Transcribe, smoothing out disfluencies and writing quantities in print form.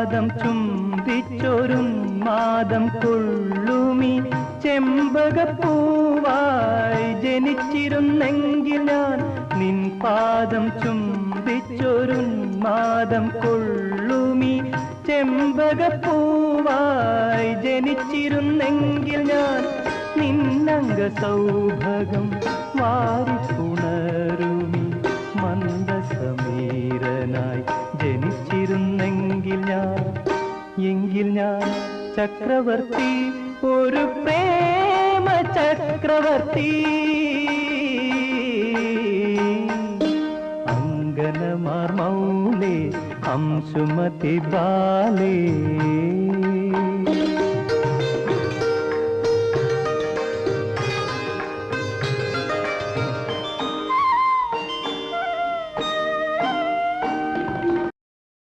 പാദം ചുംബിച്ചൊരുന്മാദം കൊള്ളുമീ ചെമ്പകപ്പൂവായി ജനിച്ചിരുന്നെങ്കിൽ ഞാൻ നിൻ പാദം ചുംബിച്ചൊരുന്മാദം കൊള്ളുമീ ചെമ്പകപ്പൂവായി ജനിച്ചിരുന്നെങ്കിൽ ഞാൻ നിന്നംഗ സൗഭഗം വാരിപ്പുണരുമീ മന്ദസമീരനായി ജനിച്ചിരുന്നെങ്കിൽ ഞാൻ ചക്രവർത്തി ഒരു പ്രേമ ചക്രവർത്തി അങ്കനമാർ മൗലേ അംശുമതി ബാലേ